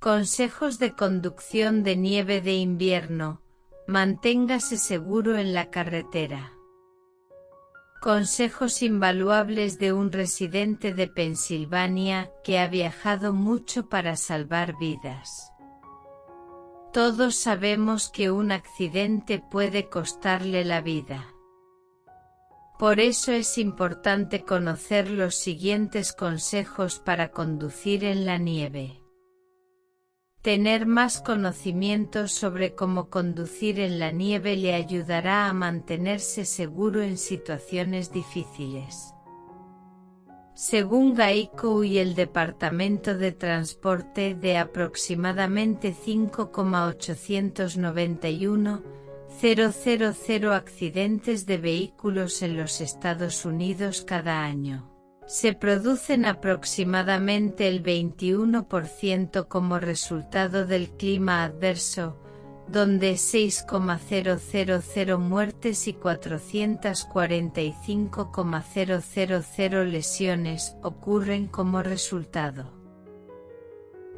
Consejos de conducción de nieve de invierno. Manténgase seguro en la carretera. Consejos invaluables de un residente de Pensilvania que ha viajado mucho para salvar vidas. Todos sabemos que un accidente puede costarle la vida. Por eso es importante conocer los siguientes consejos para conducir en la nieve. Tener más conocimientos sobre cómo conducir en la nieve le ayudará a mantenerse seguro en situaciones difíciles. Según Geico y el Departamento de Transporte, de aproximadamente 5,891,000 accidentes de vehículos en los Estados Unidos cada año, se producen aproximadamente el 21% como resultado del clima adverso, donde 6,000 muertes y 445,000 lesiones ocurren como resultado.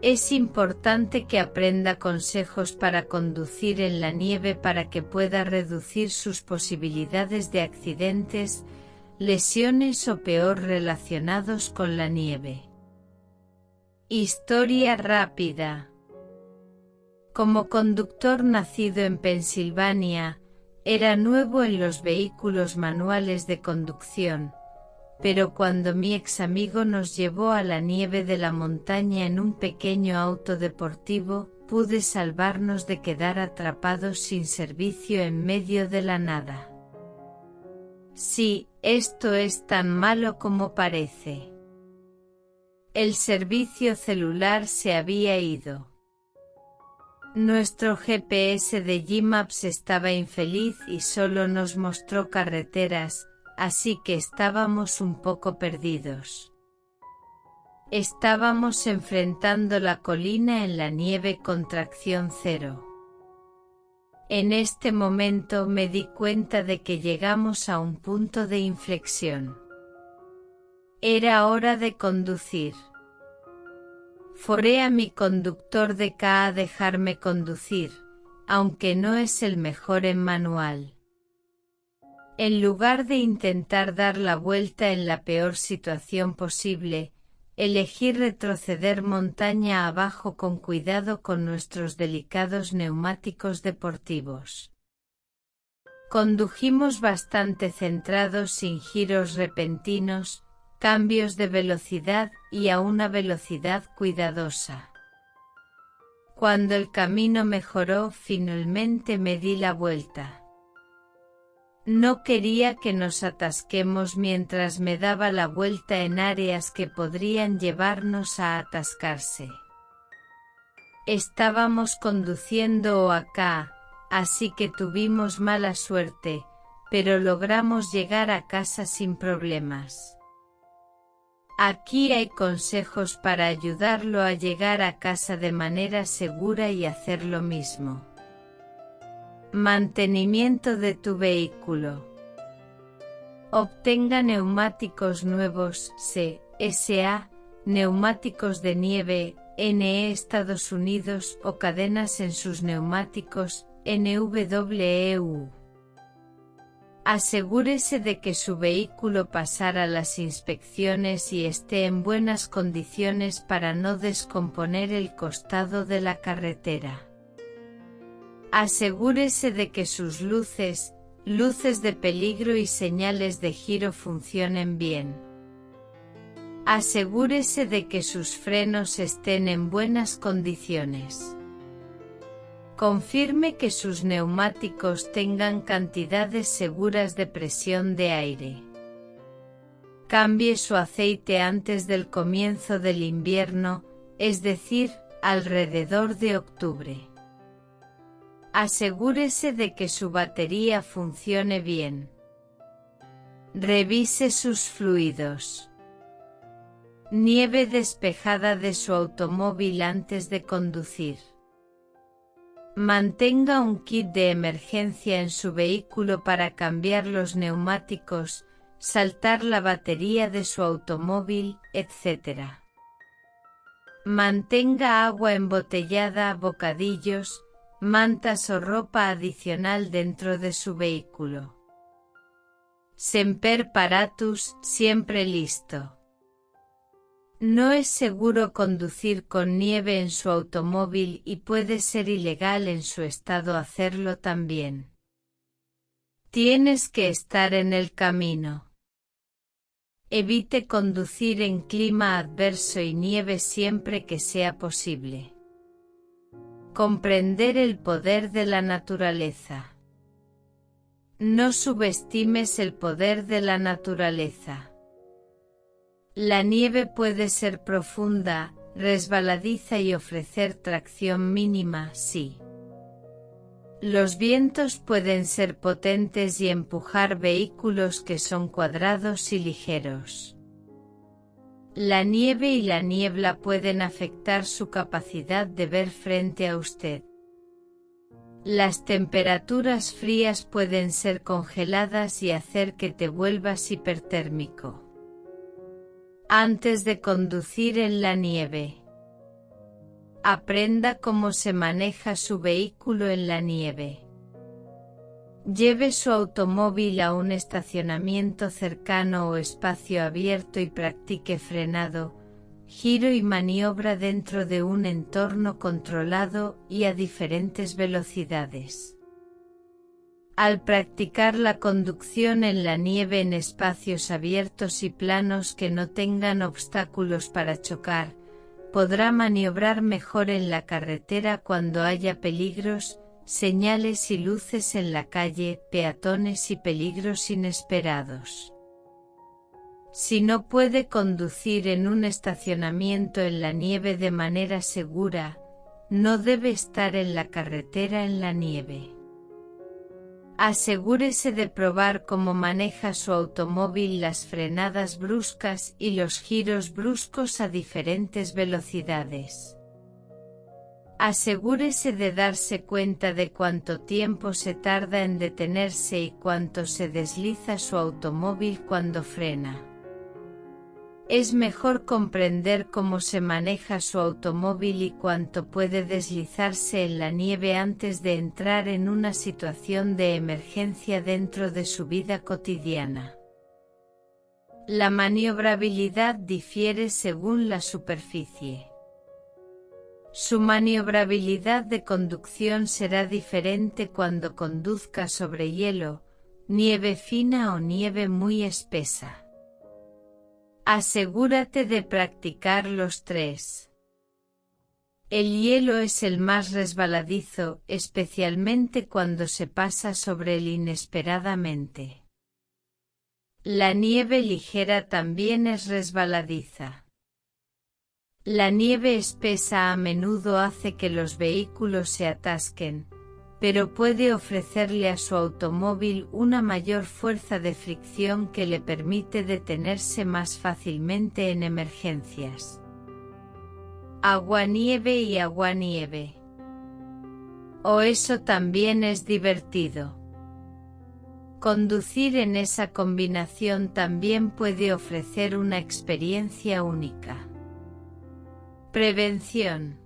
Es importante que aprenda consejos para conducir en la nieve para que pueda reducir sus posibilidades de accidentes, lesiones o peor relacionados con la nieve. Historia rápida. Como conductor nacido en Pensilvania, era nuevo en los vehículos manuales de conducción, pero cuando mi ex amigo nos llevó a la nieve de la montaña en un pequeño auto deportivo, pude salvarnos de quedar atrapados sin servicio en medio de la nada. Sí, esto es tan malo como parece. El servicio celular se había ido. Nuestro GPS de G-Maps estaba infeliz y solo nos mostró carreteras, así que estábamos un poco perdidos. Estábamos enfrentando la colina en la nieve con tracción cero. En este momento me di cuenta de que llegamos a un punto de inflexión. Era hora de conducir. Foré a mi conductor de K a dejarme conducir, aunque no es el mejor en manual. En lugar de intentar dar la vuelta en la peor situación posible, elegí retroceder montaña abajo con cuidado con nuestros delicados neumáticos deportivos. Condujimos bastante centrados, sin giros repentinos, cambios de velocidad y a una velocidad cuidadosa. Cuando el camino mejoró, finalmente me di la vuelta. No quería que nos atasquemos mientras me daba la vuelta en áreas que podrían llevarnos a atascarse. Estábamos conduciendo acá, así que tuvimos mala suerte, pero logramos llegar a casa sin problemas. Aquí hay consejos para ayudarlo a llegar a casa de manera segura y hacer lo mismo. Mantenimiento de tu vehículo. Obtenga neumáticos nuevos CSA, neumáticos de nieve NE Estados Unidos o cadenas en sus neumáticos NWEU. Asegúrese de que su vehículo pasará las inspecciones y esté en buenas condiciones para no descomponer el costado de la carretera. Asegúrese de que sus luces de peligro y señales de giro funcionen bien. Asegúrese de que sus frenos estén en buenas condiciones. Confirme que sus neumáticos tengan cantidades seguras de presión de aire. Cambie su aceite antes del comienzo del invierno, es decir, alrededor de octubre. Asegúrese de que su batería funcione bien. Revise sus fluidos. Nieve despejada de su automóvil antes de conducir. Mantenga un kit de emergencia en su vehículo para cambiar los neumáticos, saltar la batería de su automóvil, etc. Mantenga agua embotellada, bocadillos, mantas o ropa adicional dentro de su vehículo. Semper paratus, siempre listo. No es seguro conducir con nieve en su automóvil y puede ser ilegal en su estado hacerlo también. Tienes que estar en el camino. Evite conducir en clima adverso y nieve siempre que sea posible. Comprender el poder de la naturaleza. No subestimes el poder de la naturaleza. La nieve puede ser profunda, resbaladiza y ofrecer tracción mínima, sí. Los vientos pueden ser potentes y empujar vehículos que son cuadrados y ligeros. La nieve y la niebla pueden afectar su capacidad de ver frente a usted. Las temperaturas frías pueden ser congeladas y hacer que te vuelvas hipertérmico. Antes de conducir en la nieve, aprenda cómo se maneja su vehículo en la nieve. Lleve su automóvil a un estacionamiento cercano o espacio abierto y practique frenado, giro y maniobra dentro de un entorno controlado y a diferentes velocidades. Al practicar la conducción en la nieve en espacios abiertos y planos que no tengan obstáculos para chocar, podrá maniobrar mejor en la carretera cuando haya peligros, señales y luces en la calle, peatones y peligros inesperados. Si no puede conducir en un estacionamiento en la nieve de manera segura, no debe estar en la carretera en la nieve. Asegúrese de probar cómo maneja su automóvil las frenadas bruscas y los giros bruscos a diferentes velocidades. Asegúrese de darse cuenta de cuánto tiempo se tarda en detenerse y cuánto se desliza su automóvil cuando frena. Es mejor comprender cómo se maneja su automóvil y cuánto puede deslizarse en la nieve antes de entrar en una situación de emergencia dentro de su vida cotidiana. La maniobrabilidad difiere según la superficie. Su maniobrabilidad de conducción será diferente cuando conduzca sobre hielo, nieve fina o nieve muy espesa. Asegúrate de practicar los tres. El hielo es el más resbaladizo, especialmente cuando se pasa sobre él inesperadamente. La nieve ligera también es resbaladiza. La nieve espesa a menudo hace que los vehículos se atasquen, pero puede ofrecerle a su automóvil una mayor fuerza de fricción que le permite detenerse más fácilmente en emergencias. Aguanieve y aguanieve. O eso también es divertido. Conducir en esa combinación también puede ofrecer una experiencia única. Prevención.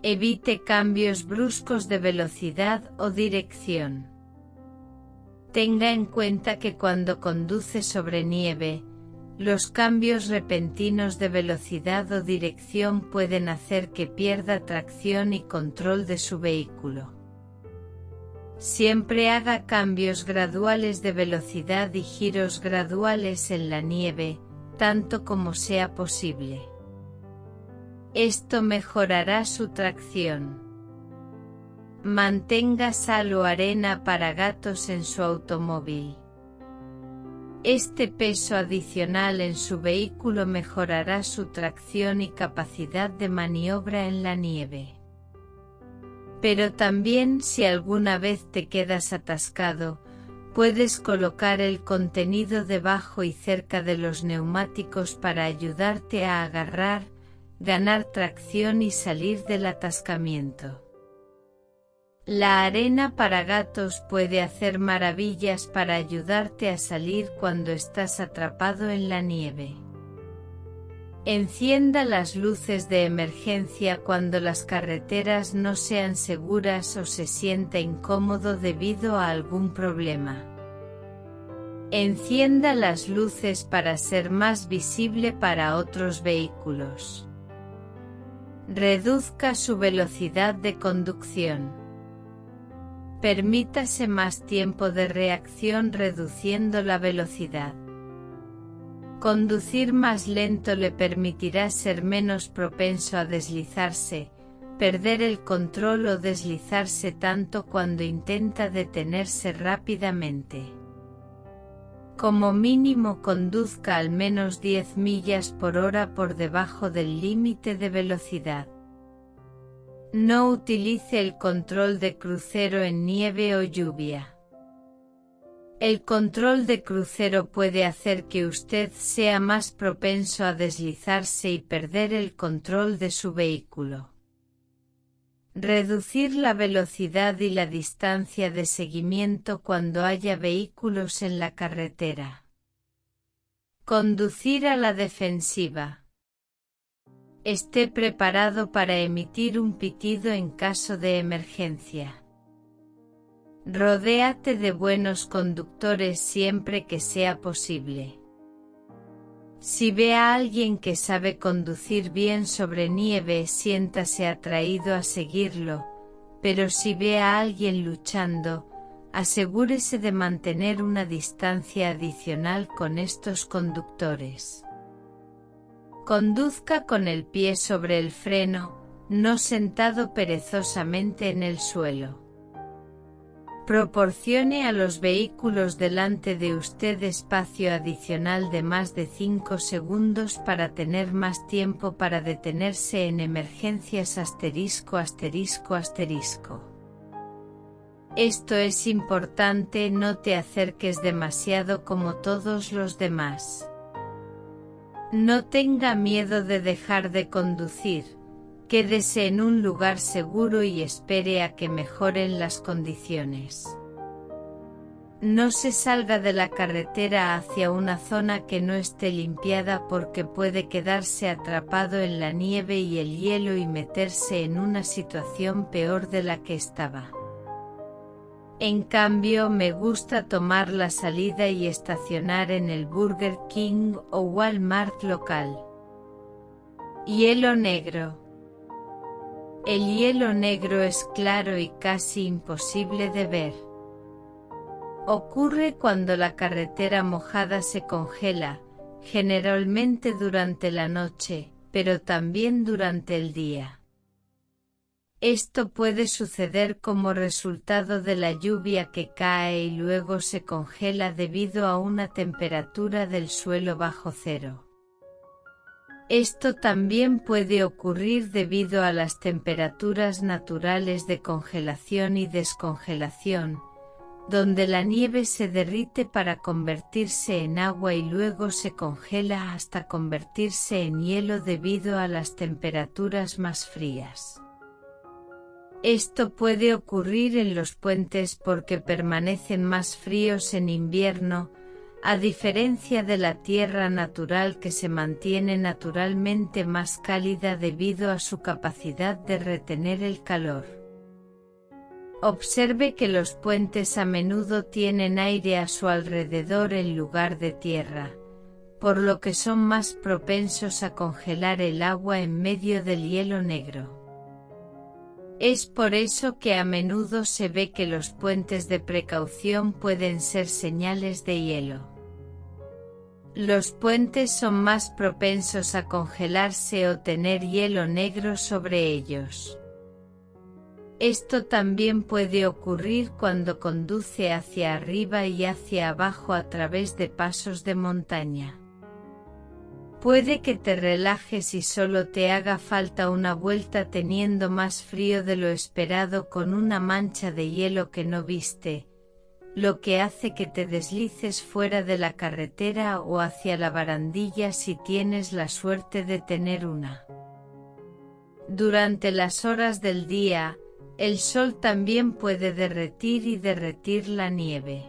Evite cambios bruscos de velocidad o dirección. Tenga en cuenta que cuando conduce sobre nieve, los cambios repentinos de velocidad o dirección pueden hacer que pierda tracción y control de su vehículo. Siempre haga cambios graduales de velocidad y giros graduales en la nieve, tanto como sea posible. Esto mejorará su tracción. Mantenga sal o arena para gatos en su automóvil. Este peso adicional en su vehículo mejorará su tracción y capacidad de maniobra en la nieve. Pero también si alguna vez te quedas atascado, puedes colocar el contenido debajo y cerca de los neumáticos para ayudarte a agarrar, ganar tracción y salir del atascamiento. La arena para gatos puede hacer maravillas para ayudarte a salir cuando estás atrapado en la nieve. Encienda las luces de emergencia cuando las carreteras no sean seguras o se sienta incómodo debido a algún problema. Encienda las luces para ser más visible para otros vehículos. Reduzca su velocidad de conducción. Permítase más tiempo de reacción reduciendo la velocidad. Conducir más lento le permitirá ser menos propenso a deslizarse, perder el control o deslizarse tanto cuando intenta detenerse rápidamente. Como mínimo conduzca al menos 10 millas por hora por debajo del límite de velocidad. No utilice el control de crucero en nieve o lluvia. El control de crucero puede hacer que usted sea más propenso a deslizarse y perder el control de su vehículo. Reducir la velocidad y la distancia de seguimiento cuando haya vehículos en la carretera. Conducir a la defensiva. Esté preparado para emitir un pitido en caso de emergencia. Rodéate de buenos conductores siempre que sea posible. Si ve a alguien que sabe conducir bien sobre nieve, siéntase atraído a seguirlo, pero si ve a alguien luchando, asegúrese de mantener una distancia adicional con estos conductores. Conduzca con el pie sobre el freno, no sentado perezosamente en el suelo. Proporcione a los vehículos delante de usted espacio adicional de más de 5 segundos para tener más tiempo para detenerse en emergencias ******. Esto es importante, no te acerques demasiado como todos los demás. No tenga miedo de dejar de conducir. Quédese en un lugar seguro y espere a que mejoren las condiciones. No se salga de la carretera hacia una zona que no esté limpiada porque puede quedarse atrapado en la nieve y el hielo y meterse en una situación peor de la que estaba. En cambio, me gusta tomar la salida y estacionar en el Burger King o Walmart local. Hielo negro. El hielo negro es claro y casi imposible de ver. Ocurre cuando la carretera mojada se congela, generalmente durante la noche, pero también durante el día. Esto puede suceder como resultado de la lluvia que cae y luego se congela debido a una temperatura del suelo bajo cero. Esto también puede ocurrir debido a las temperaturas naturales de congelación y descongelación, donde la nieve se derrite para convertirse en agua y luego se congela hasta convertirse en hielo debido a las temperaturas más frías. Esto puede ocurrir en los puentes porque permanecen más fríos en invierno, a diferencia de la tierra natural que se mantiene naturalmente más cálida debido a su capacidad de retener el calor. Observe que los puentes a menudo tienen aire a su alrededor en lugar de tierra, por lo que son más propensos a congelar el agua en medio del hielo negro. Es por eso que a menudo se ve que los puentes de precaución pueden ser señales de hielo. Los puentes son más propensos a congelarse o tener hielo negro sobre ellos. Esto también puede ocurrir cuando conduce hacia arriba y hacia abajo a través de pasos de montaña. Puede que te relajes y solo te haga falta una vuelta teniendo más frío de lo esperado con una mancha de hielo que no viste, lo que hace que te deslices fuera de la carretera o hacia la barandilla si tienes la suerte de tener una. Durante las horas del día, el sol también puede derretir la nieve.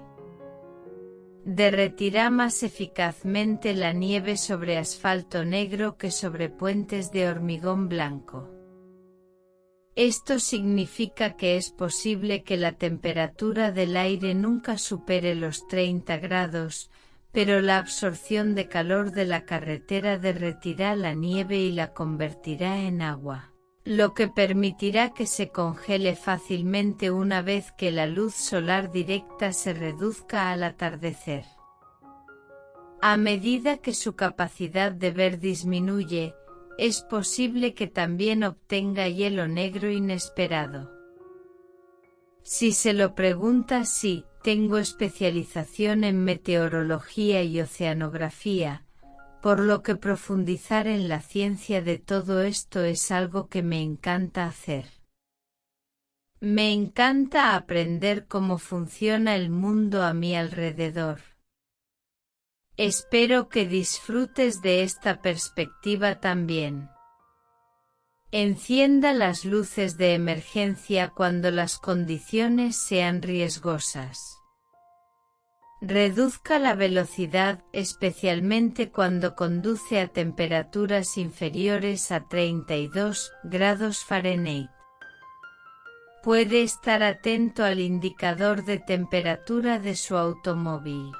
derretirá más eficazmente la nieve sobre asfalto negro que sobre puentes de hormigón blanco. Esto significa que es posible que la temperatura del aire nunca supere los 30 grados, pero la absorción de calor de la carretera derretirá la nieve y la convertirá en agua, lo que permitirá que se congele fácilmente una vez que la luz solar directa se reduzca al atardecer. A medida que su capacidad de ver disminuye, es posible que también obtenga hielo negro inesperado. Si se lo pregunta si tengo especialización en meteorología y oceanografía, por lo que profundizar en la ciencia de todo esto es algo que me encanta hacer. Me encanta aprender cómo funciona el mundo a mi alrededor. Espero que disfrutes de esta perspectiva también. Encienda las luces de emergencia cuando las condiciones sean riesgosas. Reduzca la velocidad, especialmente cuando conduce a temperaturas inferiores a 32 grados Fahrenheit. Puede estar atento al indicador de temperatura de su automóvil.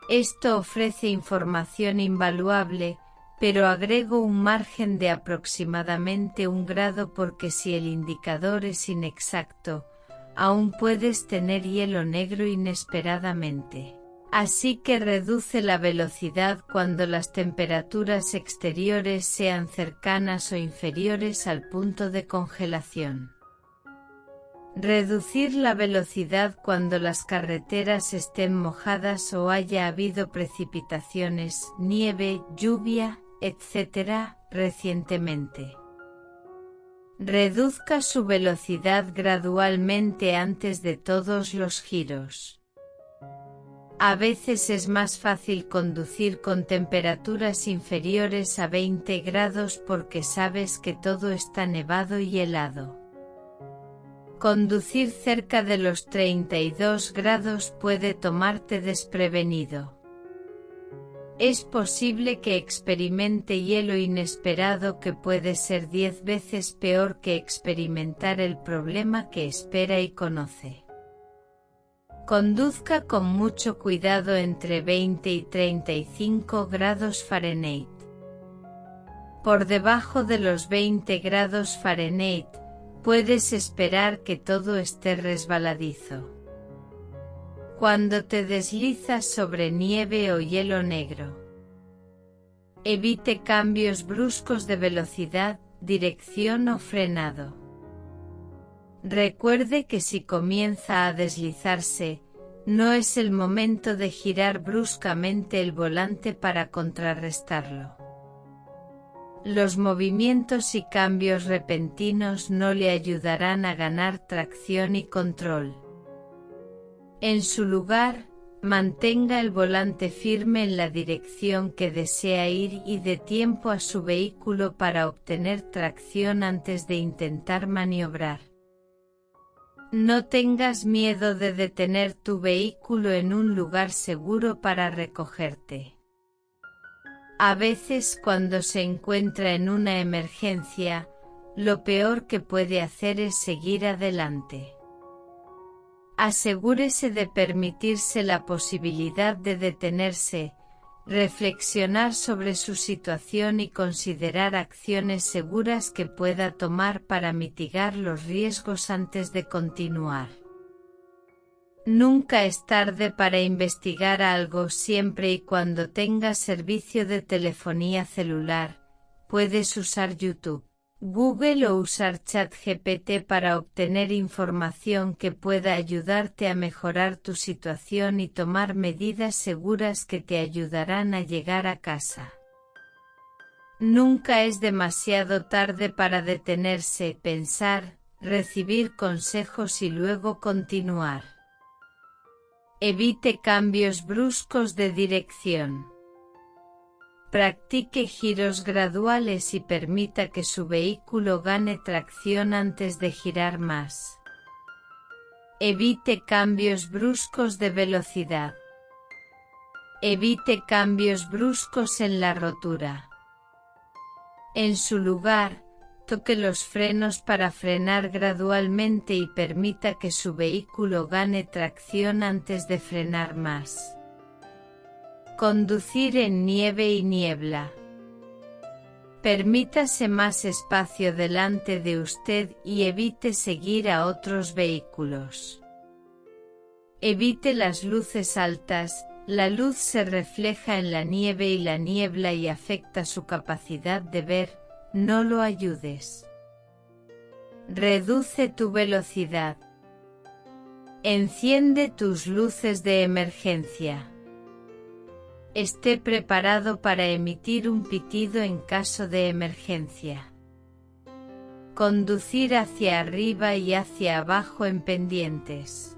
Esto ofrece información invaluable, pero agrego un margen de aproximadamente 1 grado porque si el indicador es inexacto, aún puedes tener hielo negro inesperadamente. Así que reduce la velocidad cuando las temperaturas exteriores sean cercanas o inferiores al punto de congelación. Reducir la velocidad cuando las carreteras estén mojadas o haya habido precipitaciones, nieve, lluvia, etc., recientemente. Reduzca su velocidad gradualmente antes de todos los giros. A veces es más fácil conducir con temperaturas inferiores a 20 grados porque sabes que todo está nevado y helado. Conducir cerca de los 32 grados puede tomarte desprevenido. Es posible que experimente hielo inesperado que puede ser 10 veces peor que experimentar el problema que espera y conoce. Conduzca con mucho cuidado entre 20 y 35 grados Fahrenheit. Por debajo de los 20 grados Fahrenheit, puedes esperar que todo esté resbaladizo. Cuando te deslizas sobre nieve o hielo negro, evite cambios bruscos de velocidad, dirección o frenado. Recuerde que si comienza a deslizarse, no es el momento de girar bruscamente el volante para contrarrestarlo. Los movimientos y cambios repentinos no le ayudarán a ganar tracción y control. En su lugar, mantenga el volante firme en la dirección que desea ir y dé tiempo a su vehículo para obtener tracción antes de intentar maniobrar. No tengas miedo de detener tu vehículo en un lugar seguro para recogerte. A veces cuando se encuentra en una emergencia, lo peor que puede hacer es seguir adelante. Asegúrese de permitirse la posibilidad de detenerse, reflexionar sobre su situación y considerar acciones seguras que pueda tomar para mitigar los riesgos antes de continuar. Nunca es tarde para investigar algo siempre y cuando tengas servicio de telefonía celular. Puedes usar YouTube, Google o usar ChatGPT para obtener información que pueda ayudarte a mejorar tu situación y tomar medidas seguras que te ayudarán a llegar a casa. Nunca es demasiado tarde para detenerse, pensar, recibir consejos y luego continuar. Evite cambios bruscos de dirección. Practique giros graduales y permita que su vehículo gane tracción antes de girar más. Evite cambios bruscos de velocidad. Evite cambios bruscos en la rotura. En su lugar, toque los frenos para frenar gradualmente y permita que su vehículo gane tracción antes de frenar más. Conducir en nieve y niebla. Permítase más espacio delante de usted y evite seguir a otros vehículos. Evite las luces altas. La luz se refleja en la nieve y la niebla y afecta su capacidad de ver. No lo ayudes. Reduce tu velocidad. Enciende tus luces de emergencia. Esté preparado para emitir un pitido en caso de emergencia. Conducir hacia arriba y hacia abajo en pendientes.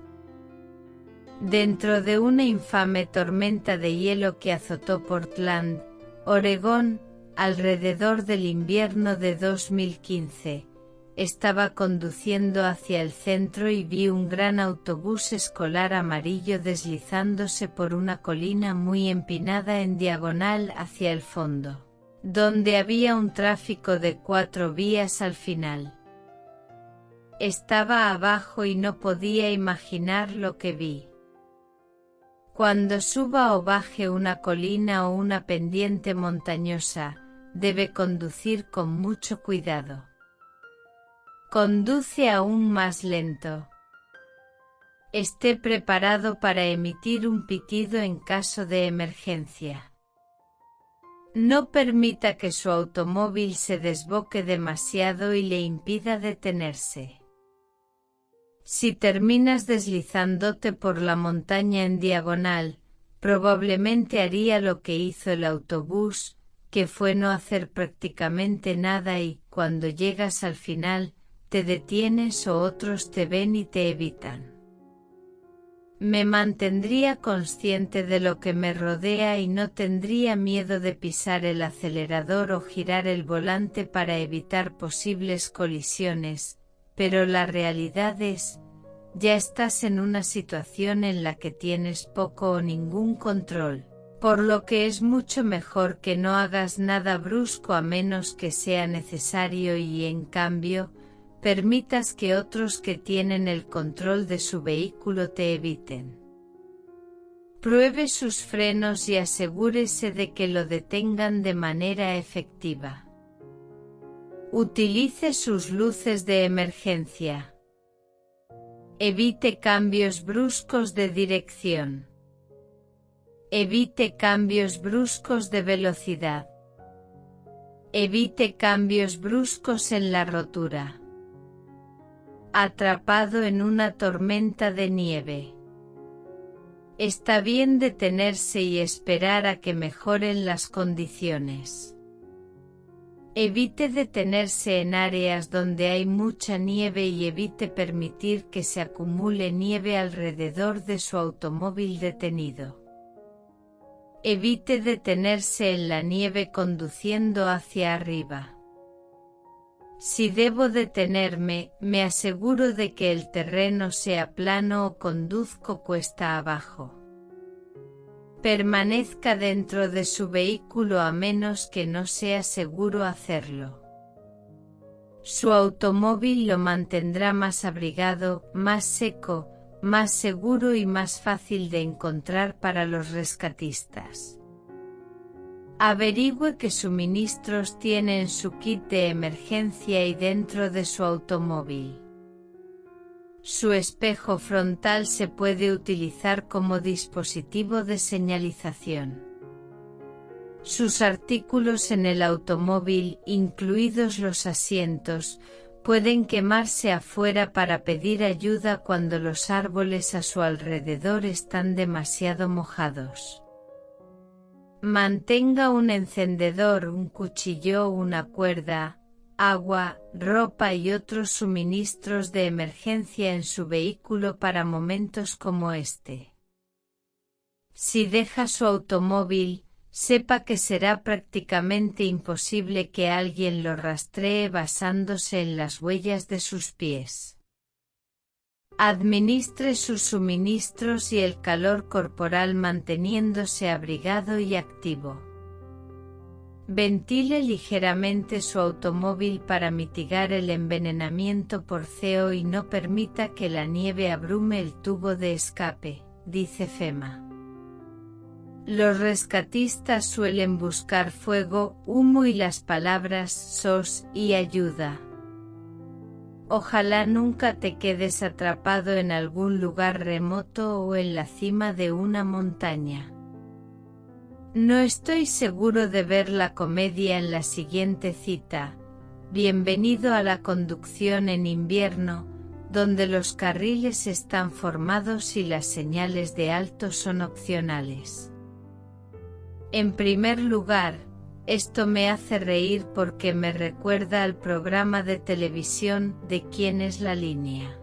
Dentro de una infame tormenta de hielo que azotó Portland, Oregón, alrededor del invierno de 2015, estaba conduciendo hacia el centro y vi un gran autobús escolar amarillo deslizándose por una colina muy empinada en diagonal hacia el fondo, donde había un tráfico de 4 vías al final. Estaba abajo y no podía imaginar lo que vi. Cuando suba o baje una colina o una pendiente montañosa, debe conducir con mucho cuidado. Conduce aún más lento. Esté preparado para emitir un pitido en caso de emergencia. No permita que su automóvil se desboque demasiado y le impida detenerse. Si terminas deslizándote por la montaña en diagonal, probablemente haría lo que hizo el autobús, que fue no hacer prácticamente nada y, cuando llegas al final, te detienes o otros te ven y te evitan. Me mantendría consciente de lo que me rodea y no tendría miedo de pisar el acelerador o girar el volante para evitar posibles colisiones. Pero la realidad es, ya estás en una situación en la que tienes poco o ningún control, por lo que es mucho mejor que no hagas nada brusco a menos que sea necesario y en cambio, permitas que otros que tienen el control de su vehículo te eviten. Pruebe sus frenos y asegúrese de que lo detengan de manera efectiva. Utilice sus luces de emergencia. Evite cambios bruscos de dirección. Evite cambios bruscos de velocidad. Evite cambios bruscos en la rotura. Atrapado en una tormenta de nieve. Está bien detenerse y esperar a que mejoren las condiciones. Evite detenerse en áreas donde hay mucha nieve y evite permitir que se acumule nieve alrededor de su automóvil detenido. Evite detenerse en la nieve conduciendo hacia arriba. Si debo detenerme, me aseguro de que el terreno sea plano o conduzco cuesta abajo. Permanezca dentro de su vehículo a menos que no sea seguro hacerlo. Su automóvil lo mantendrá más abrigado, más seco, más seguro y más fácil de encontrar para los rescatistas. Averigüe qué suministros tiene en su kit de emergencia y dentro de su automóvil. Su espejo frontal se puede utilizar como dispositivo de señalización. Sus artículos en el automóvil, incluidos los asientos, pueden quemarse afuera para pedir ayuda cuando los árboles a su alrededor están demasiado mojados. Mantenga un encendedor, un cuchillo, una cuerda, agua, ropa y otros suministros de emergencia en su vehículo para momentos como este. Si deja su automóvil, sepa que será prácticamente imposible que alguien lo rastree basándose en las huellas de sus pies. Administre sus suministros y el calor corporal manteniéndose abrigado y activo. Ventile ligeramente su automóvil para mitigar el envenenamiento por CO y no permita que la nieve abrume el tubo de escape, dice FEMA. Los rescatistas suelen buscar fuego, humo y las palabras SOS y ayuda. Ojalá nunca te quedes atrapado en algún lugar remoto o en la cima de una montaña. No estoy seguro de ver la comedia en la siguiente cita. Bienvenido a la conducción en invierno, donde los carriles están formados y las señales de alto son opcionales. En primer lugar, esto me hace reír porque me recuerda al programa de televisión de ¿Quién es la línea?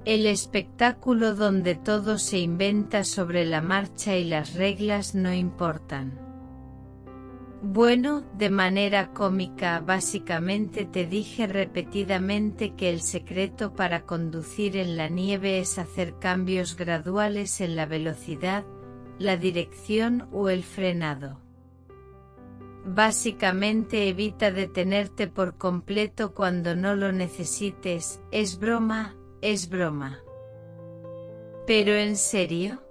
El espectáculo donde todo se inventa sobre la marcha y las reglas no importan. Bueno, de manera cómica, básicamente te dije repetidamente que el secreto para conducir en la nieve es hacer cambios graduales en la velocidad, la dirección o el frenado. Básicamente evita detenerte por completo cuando no lo necesites. Es broma, es broma. ¿Pero en serio?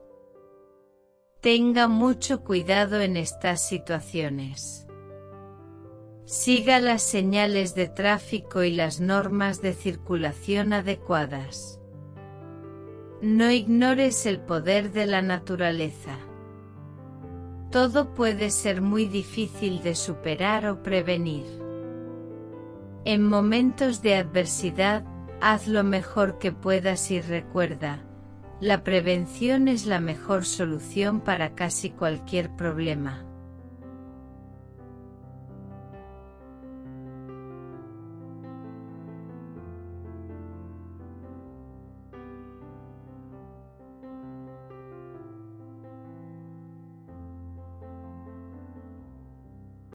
Tenga mucho cuidado en estas situaciones. Siga las señales de tráfico y las normas de circulación adecuadas. No ignores el poder de la naturaleza. Todo puede ser muy difícil de superar o prevenir. En momentos de adversidad, haz lo mejor que puedas y recuerda, la prevención es la mejor solución para casi cualquier problema.